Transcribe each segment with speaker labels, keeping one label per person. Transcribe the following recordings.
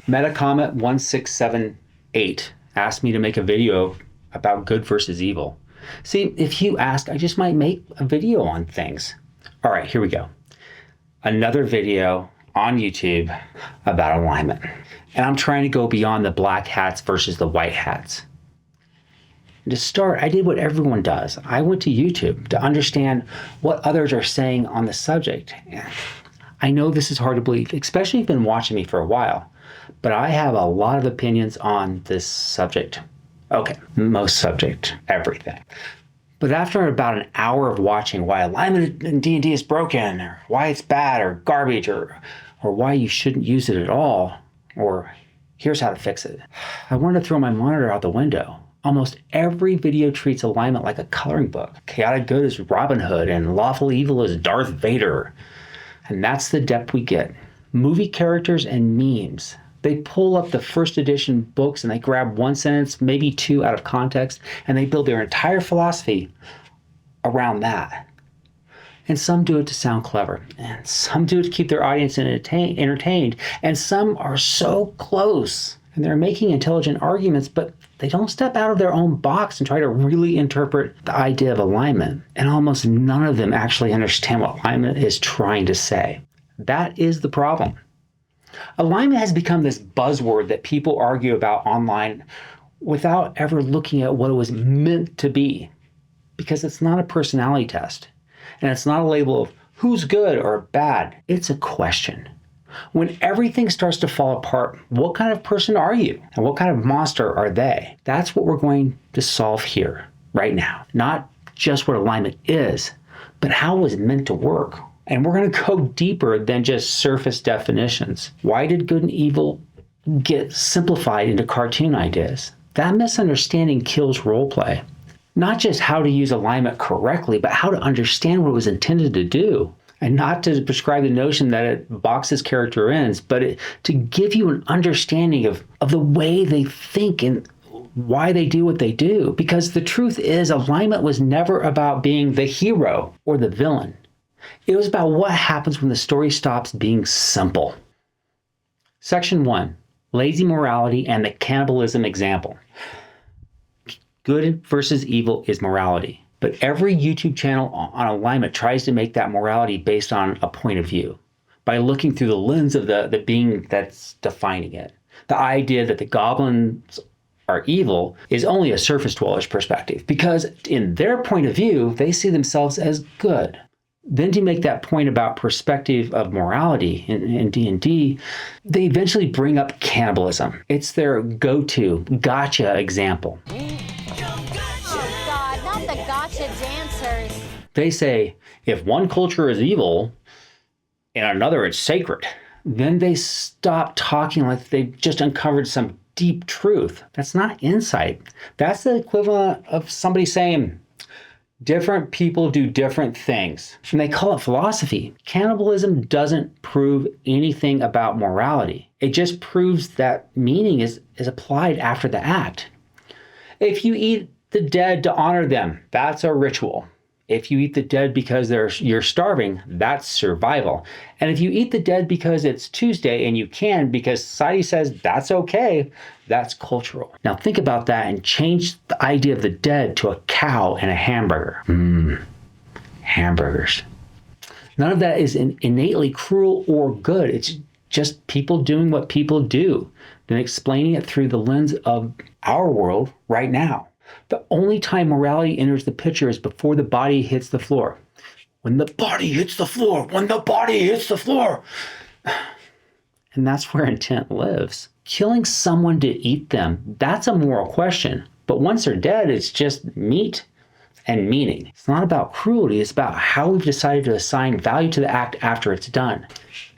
Speaker 1: Metacomet1678 asked me to make a video about good versus evil. See, if you ask, I just might make a video on things. All right, here we go. Another video on YouTube about alignment. And I'm trying to go beyond the black hats versus the white hats. To start, I did what everyone does. I went to YouTube to understand what others are saying on the subject. I know this is hard to believe, especially if you've been watching me for a while, but I have a lot of opinions on this subject. Okay, most subject, everything. But after about an hour of watching why alignment in D&D is broken, or why it's bad or garbage, or why you shouldn't use it at all, or here's how to fix it, I wanted to throw my monitor out the window. Almost every video treats alignment like a coloring book. Chaotic good is Robin Hood and lawful evil is Darth Vader. And that's the depth we get. Movie characters and memes. They pull up the first edition books and they grab one sentence, maybe two out of context, and they build their entire philosophy around that. And some do it to sound clever, and some do it to keep their audience entertained, and some are so close, and they're making intelligent arguments, but they don't step out of their own box and try to really interpret the idea of alignment. And almost none of them actually understand what alignment is trying to say. That is the problem. Alignment has become this buzzword that people argue about online without ever looking at what it was meant to be. Because it's not a personality test. And it's not a label of who's good or bad. It's a question. When everything starts to fall apart, what kind of person are you? And what kind of monster are they? That's what we're going to solve here, right now. Not just what alignment is, but how it was meant to work. And we're going to go deeper than just surface definitions. Why did good and evil get simplified into cartoon ideas? That misunderstanding kills roleplay. Not just how to use alignment correctly, but how to understand what it was intended to do. And not to prescribe the notion that it boxes character ends, but to give you an understanding of the way they think and why they do what they do. Because the truth is, alignment was never about being the hero or the villain. It was about what happens when the story stops being simple. Section 1, lazy morality and the cannibalism example. Good versus evil is morality. But every YouTube channel on alignment tries to make that morality based on a point of view by looking through the lens of the being that's defining it. The idea that the goblins are evil is only a surface dweller's perspective because in their point of view, they see themselves as good. Then to make that point about perspective of morality in D&D, they eventually bring up cannibalism. It's their go-to gotcha example.
Speaker 2: The gotcha dancers.
Speaker 1: They say, if one culture is evil and another is sacred, then they stop talking like they've just uncovered some deep truth. That's not insight. That's the equivalent of somebody saying, different people do different things. And they call it philosophy. Cannibalism doesn't prove anything about morality. It just proves that meaning is applied after the act. If you eat the dead to honor them, that's a ritual. If you eat the dead because you're starving, that's survival. And if you eat the dead because it's Tuesday and you can because society says that's okay, that's cultural. Now think about that and change the idea of the dead to a cow and a hamburger. Hamburgers. None of that is innately cruel or good. It's just people doing what people do, then explaining it through the lens of our world right now. The only time morality enters the picture is before the body hits the floor. When the body hits the floor, when the body hits the floor. And that's where intent lives. Killing someone to eat them, that's a moral question. But once they're dead, it's just meat and meaning. It's not about cruelty, it's about how we've decided to assign value to the act after it's done.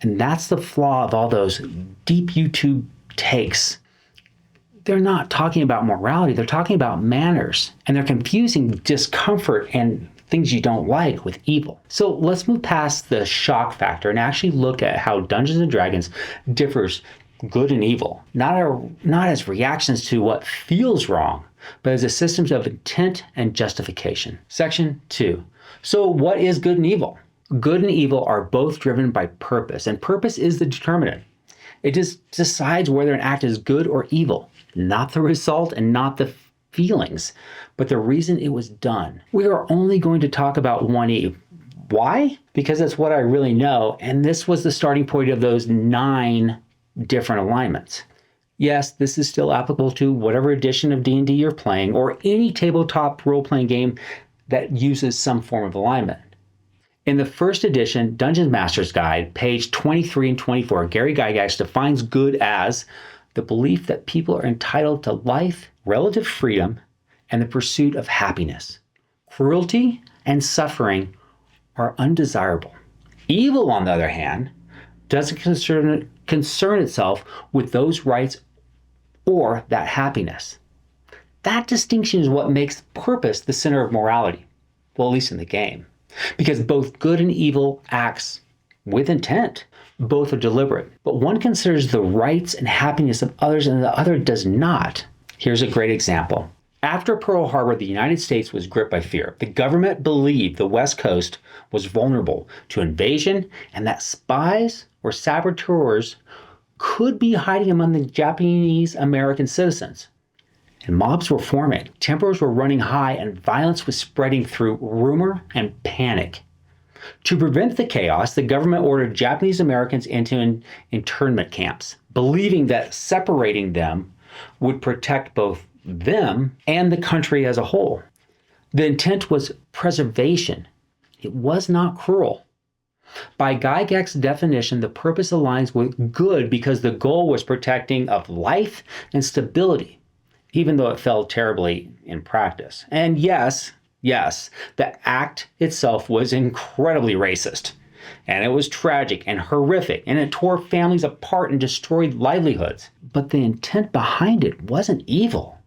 Speaker 1: And that's the flaw of all those deep YouTube takes. They're not talking about morality, they're talking about manners. And they're confusing discomfort and things you don't like with evil. So let's move past the shock factor and actually look at how Dungeons & Dragons differs good and evil. Not as reactions to what feels wrong, but as a system of intent and justification. Section 2. So what is good and evil? Good and evil are both driven by purpose, and purpose is the determinant. It just decides whether an act is good or evil, not the result and not the feelings, but the reason it was done. We are only going to talk about 1E. Why? Because that's what I really know, and this was the starting point of those 9 different alignments. Yes, this is still applicable to whatever edition of D&D you're playing, or any tabletop role-playing game that uses some form of alignment. In the first edition, Dungeon Master's Guide, page 23 and 24, Gary Gygax defines good as the belief that people are entitled to life, relative freedom, and the pursuit of happiness. Cruelty and suffering are undesirable. Evil, on the other hand, doesn't concern itself with those rights or that happiness. That distinction is what makes purpose the center of morality, well, at least in the game, because both good and evil acts with intent. Both are deliberate, but one considers the rights and happiness of others and the other does not. Here's a great example. After Pearl Harbor, the United States was gripped by fear. The government believed the West Coast was vulnerable to invasion and that spies or saboteurs could be hiding among the Japanese American citizens. And mobs were forming, tempers were running high, and violence was spreading through rumor and panic. To prevent the chaos, the government ordered Japanese Americans into internment camps, believing that separating them would protect both them and the country as a whole. The intent was preservation. It was not cruel. By Gygax's definition, the purpose aligns with good because the goal was protecting of life and stability, even though it fell terribly in practice. And yes, the act itself was incredibly racist. And it was tragic and horrific, and it tore families apart and destroyed livelihoods. But the intent behind it wasn't evil.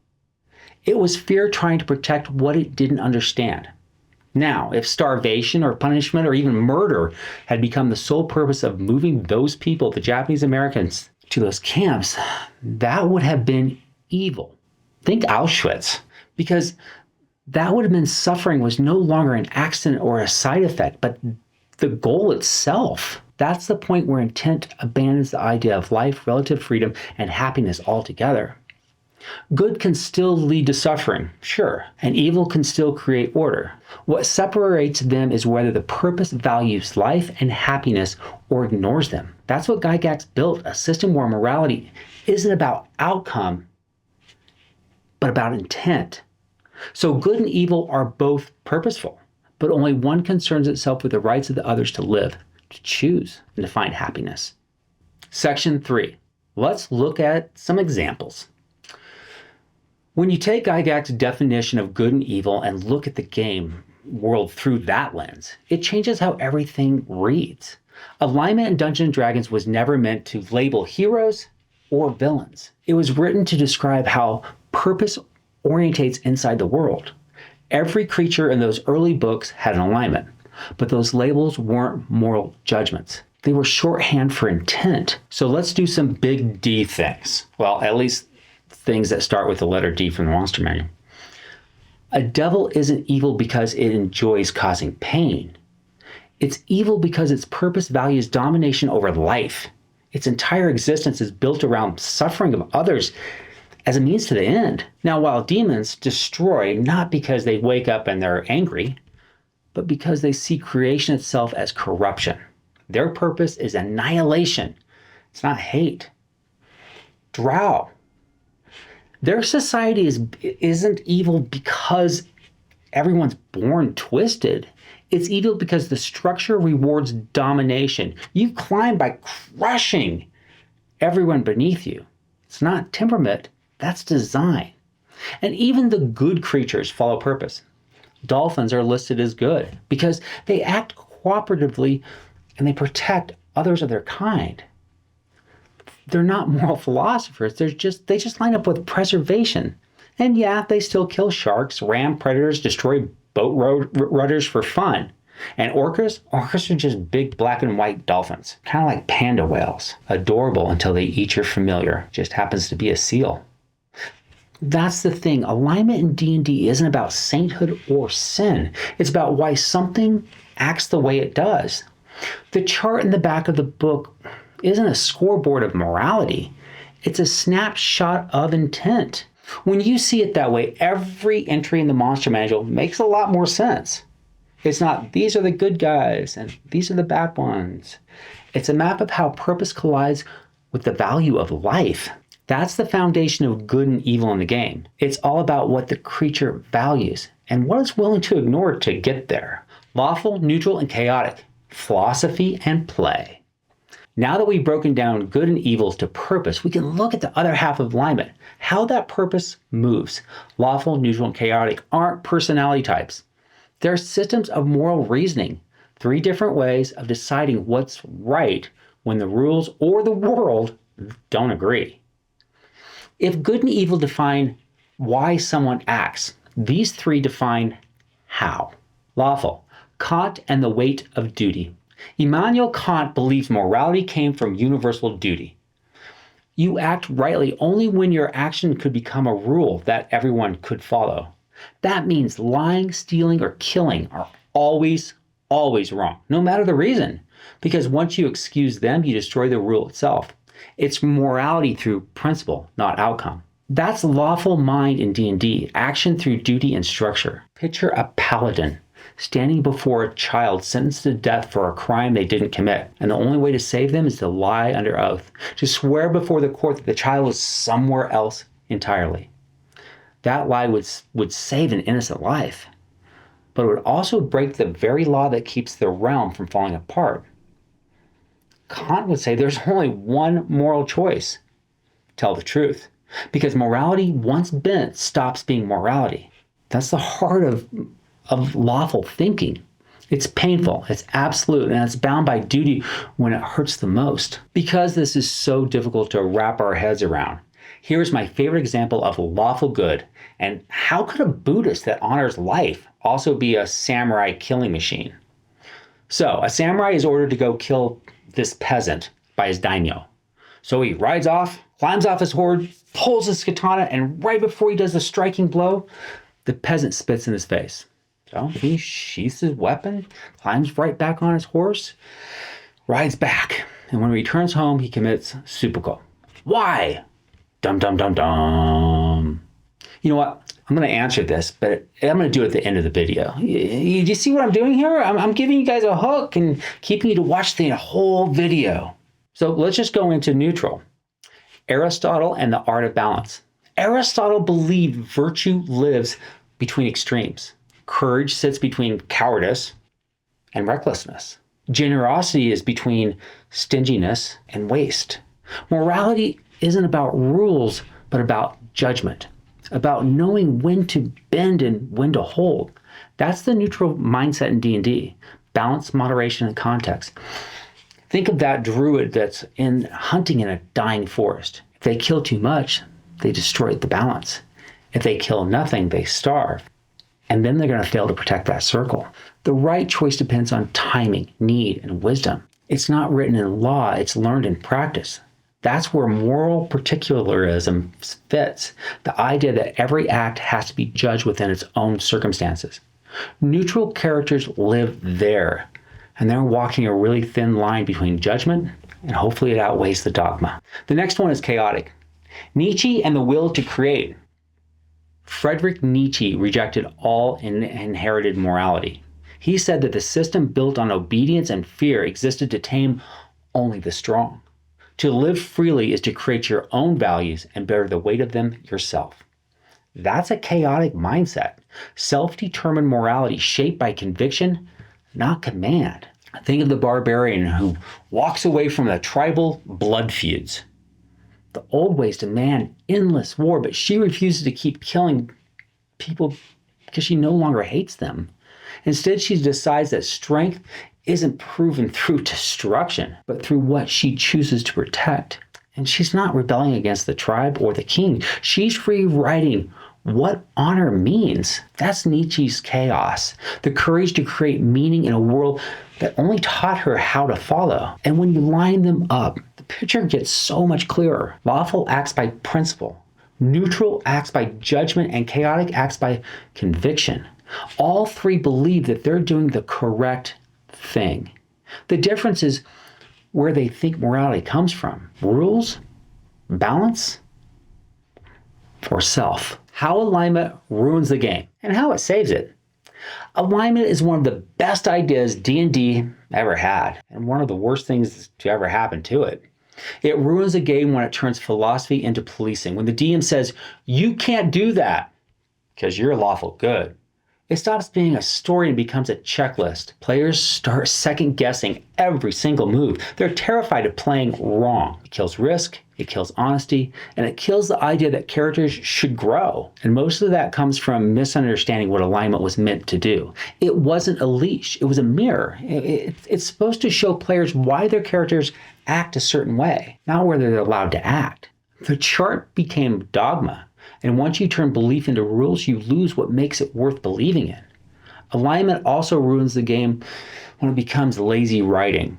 Speaker 1: It was fear trying to protect what it didn't understand. Now, if starvation or punishment or even murder had become the sole purpose of moving those people, the Japanese Americans, to those camps, that would have been evil. Think Auschwitz, because that would have been suffering was no longer an accident or a side effect, but the goal itself. That's the point where intent abandons the idea of life, relative freedom, and happiness altogether. Good can still lead to suffering, sure, and evil can still create order. What separates them is whether the purpose values life and happiness or ignores them. That's what Gygax built, a system where morality isn't about outcome, but about intent. So good and evil are both purposeful, but only one concerns itself with the rights of the others to live, to choose, and to find happiness. Section 3. Let's look at some examples. When you take Gygax's definition of good and evil and look at the game world through that lens, it changes how everything reads. Alignment in Dungeons & Dragons was never meant to label heroes or villains. It was written to describe how purpose orientates inside the world. Every creature in those early books had an alignment, but those labels weren't moral judgments. They were shorthand for intent. So let's do some big D things. Well, at least things that start with the letter D from the Monster Manual. A devil isn't evil because it enjoys causing pain. It's evil because its purpose values domination over life. Its entire existence is built around suffering of others as a means to the end. Now, while demons destroy not because they wake up and they're angry, but because they see creation itself as corruption. Their purpose is annihilation. It's not hate. Drow. Their society isn't evil because everyone's born twisted. It's evil because the structure rewards domination. You climb by crushing everyone beneath you. It's not temperament, that's design. And even the good creatures follow purpose. Dolphins are listed as good because they act cooperatively and they protect others of their kind. They're not moral philosophers. They just line up with preservation. And yeah, they still kill sharks, ram predators, destroy boat rudders for fun. And orcas are just big black and white dolphins, kind of like panda whales. Adorable until they eat your familiar. Just happens to be a seal. That's the thing. Alignment in D&D isn't about sainthood or sin. It's about why something acts the way it does. The chart in the back of the book isn't a scoreboard of morality. It's a snapshot of intent. When you see it that way, every entry in the monster manual makes a lot more sense. It's not, these are the good guys and these are the bad ones. It's a map of how purpose collides with the value of life. That's the foundation of good and evil in the game. It's all about what the creature values and what it's willing to ignore to get there. Lawful, neutral, and chaotic. Philosophy and play. Now that we've broken down good and evils to purpose, we can look at the other half of alignment, how that purpose moves. Lawful, neutral, and chaotic aren't personality types. They're systems of moral reasoning, 3 different ways of deciding what's right when the rules or the world don't agree. If good and evil define why someone acts, these 3 define how. Lawful, Kant and the weight of duty. Immanuel Kant believes morality came from universal duty. You act rightly only when your action could become a rule that everyone could follow. That means lying, stealing, or killing are always wrong, no matter the reason. Because once you excuse them, you destroy the rule itself. It's morality through principle, not outcome. That's lawful mind in D&D, action through duty and structure. Picture a paladin standing before a child sentenced to death for a crime they didn't commit, and the only way to save them is to lie under oath, to swear before the court that the child was somewhere else entirely. That lie would save an innocent life, but it would also break the very law that keeps the realm from falling apart. Kant would say there's only one moral choice: tell the truth, because morality once bent stops being morality. That's the heart of lawful thinking. It's painful, it's absolute, and it's bound by duty when it hurts the most. Because this is so difficult to wrap our heads around, here's my favorite example of lawful good. And how could a Buddhist that honors life also be a samurai killing machine? So a samurai is ordered to go kill this peasant by his daimyo. So he rides off, climbs off his horse, pulls his katana, and right before he does the striking blow, the peasant spits in his face. So he sheaths his weapon, climbs right back on his horse, rides back. And when he returns home, he commits seppuku. Why? Dum, dum, dum, dum. You know what? I'm going to answer this, but I'm going to do it at the end of the video. You see what I'm doing here? I'm giving you guys a hook and keeping you to watch the whole video. So let's just go into neutral. Aristotle and the art of balance. Aristotle believed virtue lives between extremes. Courage sits between cowardice and recklessness. Generosity is between stinginess and waste. Morality isn't about rules, but about judgment, about knowing when to bend and when to hold. That's the neutral mindset in D&D. Balance, moderation, and context. Think of that druid that's hunting in a dying forest. If they kill too much, they destroy the balance. If they kill nothing, they starve. And then they're going to fail to protect that circle. The right choice depends on timing, need, and wisdom. It's not written in law, it's learned in practice. That's where moral particularism fits, the idea that every act has to be judged within its own circumstances. Neutral characters live there, and they're walking a really thin line between judgment, and hopefully it outweighs the dogma. The next one is chaotic. Nietzsche and the will to create. Friedrich Nietzsche rejected all inherited morality. He said that the system built on obedience and fear existed to tame only the strong. To live freely is to create your own values and bear the weight of them yourself. That's a chaotic mindset. Self-determined morality shaped by conviction, not command. Think of the barbarian who walks away from the tribal blood feuds. The old ways demand endless war, but she refuses to keep killing people because she no longer hates them. Instead, she decides that strength isn't proven through destruction, but through what she chooses to protect. And she's not rebelling against the tribe or the king. She's rewriting what honor means. That's Nietzsche's chaos, the courage to create meaning in a world that only taught her how to follow. And when you line them up, the picture gets so much clearer. Lawful acts by principle, neutral acts by judgment, and chaotic acts by conviction. All 3 believe that they're doing the correct thing. The difference is where they think morality comes from. Rules, balance, or self. How alignment ruins the game and how it saves it. Alignment is one of the best ideas D&D ever had, and one of the worst things to ever happen to it. It ruins a game when it turns philosophy into policing. When the DM says, you can't do that because you're lawful good. It stops being a story and becomes a checklist. Players start second guessing every single move. They're terrified of playing wrong. It kills risk, it kills honesty, and it kills the idea that characters should grow. And most of that comes from misunderstanding what alignment was meant to do. It wasn't a leash, it was a mirror. It's supposed to show players why their characters act a certain way, not whether they're allowed to act. The chart became dogma. And once you turn belief into rules, you lose what makes it worth believing in. Alignment also ruins the game when it becomes lazy writing.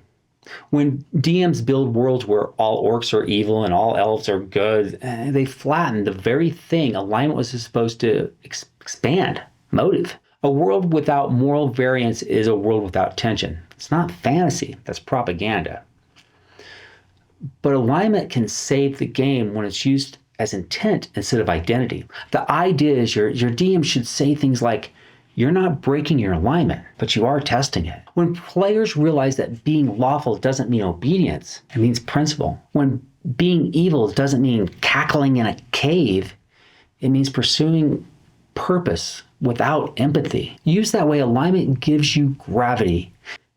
Speaker 1: When DMs build worlds where all orcs are evil and all elves are good, they flatten the very thing alignment was supposed to expand, motive. A world without moral variance is a world without tension. It's not fantasy, that's propaganda. But alignment can save the game when it's used as intent instead of identity. The idea is your DM should say things like, you're not breaking your alignment, but you are testing it. When players realize that being lawful doesn't mean obedience, it means principle. When being evil doesn't mean cackling in a cave, it means pursuing purpose without empathy. Used that way, alignment gives you gravity.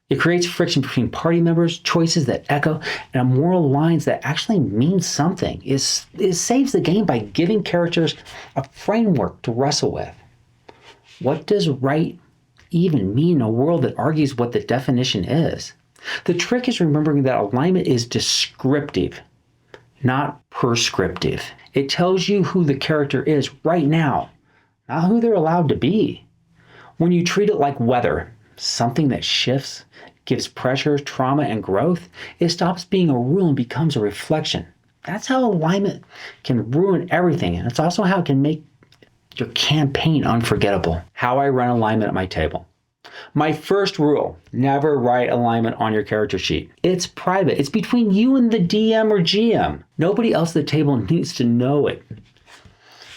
Speaker 1: It creates friction between party members, choices that echo, and moral lines that actually mean something. It saves the game by giving characters a framework to wrestle with. What does right even mean in a world that argues what the definition is? The trick is remembering that alignment is descriptive, not prescriptive. It tells you who the character is right now, not who they're allowed to be. When you treat it like weather, something that shifts, gives pressure, trauma, and growth, it stops being a rule and becomes a reflection. That's how alignment can ruin everything, and it's also how it can make your campaign unforgettable. How I run alignment at my table. My first rule, never write alignment on your character sheet. It's private. It's between you and the DM or GM. Nobody else at the table needs to know it.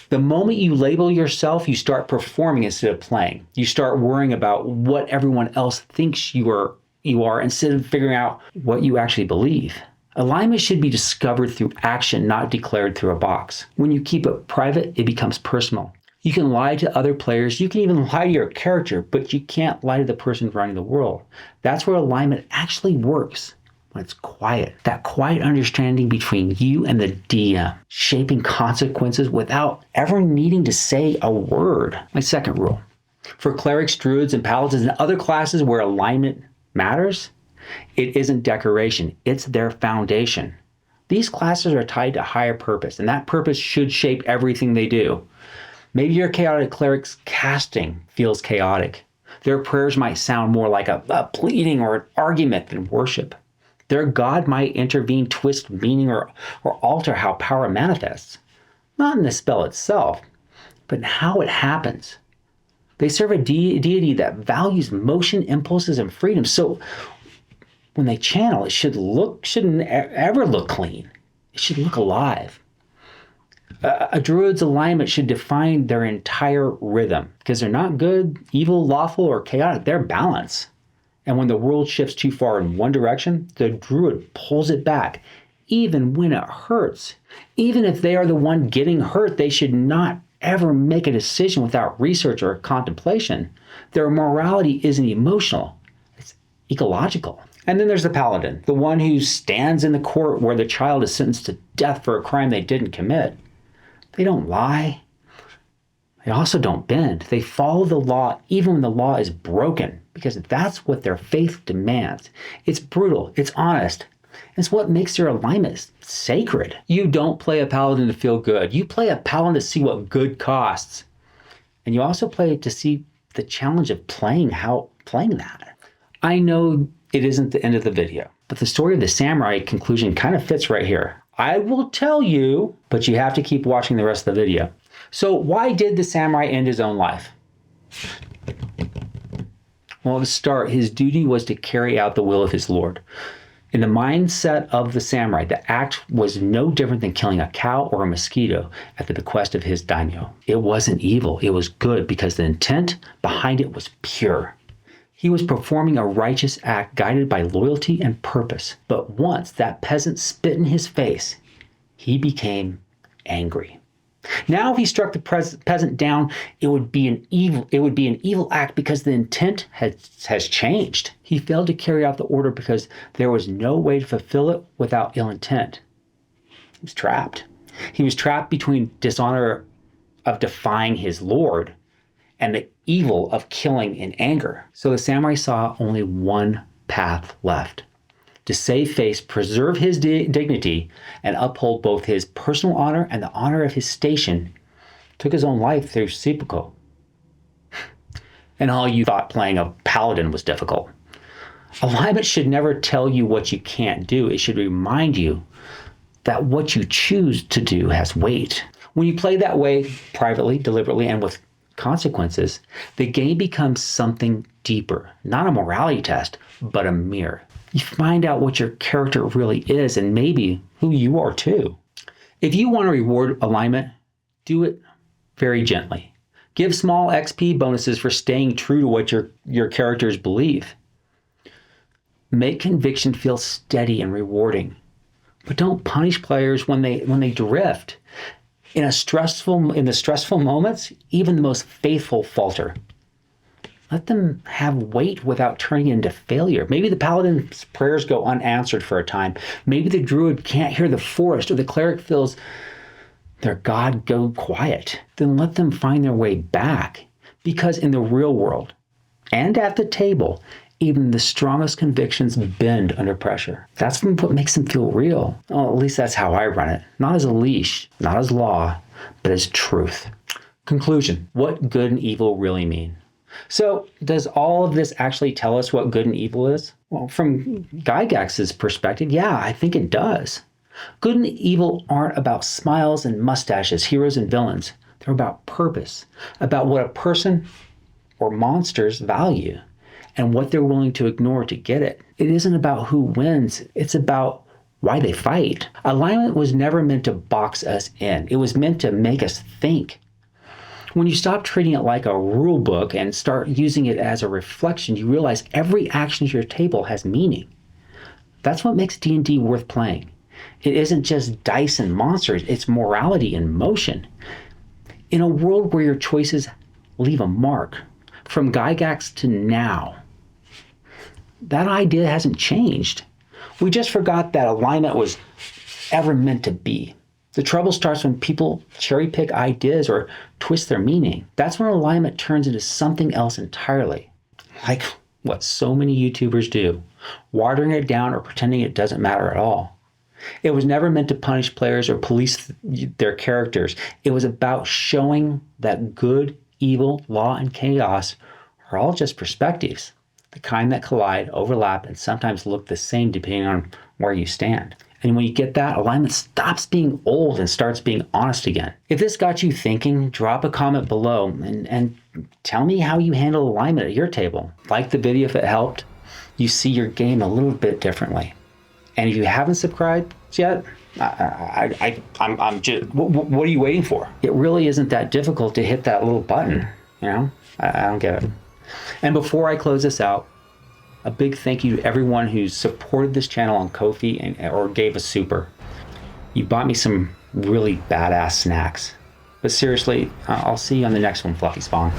Speaker 1: The moment you label yourself, you start performing instead of playing. You start worrying about what everyone else thinks you are instead of figuring out what you actually believe. Alignment should be discovered through action, not declared through a box. When you keep it private, it becomes personal. You can lie to other players, you can even lie to your character, but you can't lie to the person running the world. That's where alignment actually works. When it's quiet. That quiet understanding between you and the DM, shaping consequences without ever needing to say a word. My second rule. For clerics, druids, and paladins and other classes where alignment matters, it isn't decoration, it's their foundation. These classes are tied to higher purpose, and that purpose should shape everything they do. Maybe your chaotic cleric's casting feels chaotic. Their prayers might sound more like a pleading or an argument than worship. Their God might intervene, twist meaning, or alter how power manifests. Not in the spell itself, but in how it happens. They serve a deity that values motion, impulses, and freedom. So when they channel, it shouldn't ever look clean. It should look alive. A druid's alignment should define their entire rhythm, because they're not good, evil, lawful, or chaotic. They're balance. And when the world shifts too far in one direction, the druid pulls it back, even when it hurts. Even if they are the one getting hurt, they should not ever make a decision without research or contemplation. Their morality isn't emotional, it's ecological. And then there's the paladin, the one who stands in the court where the child is sentenced to death for a crime they didn't commit. They don't lie. They also don't bend. They follow the law even when the law is broken, because that's what their faith demands. It's brutal, it's honest. It's what makes their alignment sacred. You don't play a paladin to feel good. You play a paladin to see what good costs. And you also play to see the challenge of playing that. I know it isn't the end of the video, but the story of the samurai conclusion kind of fits right here. I will tell you, but you have to keep watching the rest of the video. So why did the samurai end his own life? Well, to start, his duty was to carry out the will of his lord. In the mindset of the samurai, the act was no different than killing a cow or a mosquito at the bequest of his daimyo. It wasn't evil, it was good because the intent behind it was pure. He was performing a righteous act guided by loyalty and purpose. But once that peasant spit in his face, he became angry. Now, if he struck the peasant down, it would be an evil act because the intent has changed. He failed to carry out the order because there was no way to fulfill it without ill intent. He was trapped. He was trapped between dishonor of defying his lord and the evil of killing in anger. So the samurai saw only one path left: to save face, preserve his dignity, and uphold both his personal honor and the honor of his station. Took his own life through seppuku. And all you thought playing a paladin was difficult. Alignment should never tell you what you can't do. It should remind you that what you choose to do has weight. When you play that way, privately, deliberately, and with consequences, the game becomes something deeper. Not a morality test, but a mirror. You find out what your character really is and maybe who you are too. If you want to reward alignment, do it very gently. Give small XP bonuses for staying true to what your characters believe. Make conviction feel steady and rewarding. But don't punish players when they drift. In the stressful moments, even the most faithful falter. Let them have weight without turning into failure. Maybe the paladin's prayers go unanswered for a time. Maybe the druid can't hear the forest, or the cleric feels their god go quiet. Then let them find their way back. Because in the real world, and at the table, even the strongest convictions bend under pressure. That's what makes them feel real. Well, at least that's how I run it. Not as a leash, not as law, but as truth. Conclusion: what good and evil really mean? So, does all of this actually tell us what good and evil is? Well, from Gygax's perspective, yeah, I think it does. Good and evil aren't about smiles and mustaches, heroes and villains. They're about purpose, about what a person or monsters value, and what they're willing to ignore to get it. It isn't about who wins, it's about why they fight. Alignment was never meant to box us in. It was meant to make us think. When you stop treating it like a rule book and start using it as a reflection, you realize every action at your table has meaning. That's what makes D&D worth playing. It isn't just dice and monsters, it's morality in motion. In a world where your choices leave a mark, from Gygax to now, that idea hasn't changed. We just forgot that alignment was ever meant to be. The trouble starts when people cherry pick ideas or twist their meaning. That's when alignment turns into something else entirely. Like what so many YouTubers do, watering it down or pretending it doesn't matter at all. It was never meant to punish players or police their characters. It was about showing that good, evil, law, and chaos are all just perspectives. The kind that collide, overlap, and sometimes look the same depending on where you stand. And when you get that, alignment stops being old and starts being honest again. If this got you thinking, drop a comment below and tell me how you handle alignment at your table. Like the video if it helped. You see your game a little bit differently. And if you haven't subscribed yet, I'm just, what are you waiting for? It really isn't that difficult to hit that little button, you know? I don't get it. And before I close this out, a big thank you to everyone who's supported this channel on Ko-fi or gave a super. You bought me some really badass snacks. But seriously, I'll see you on the next one, Fluffyspawn.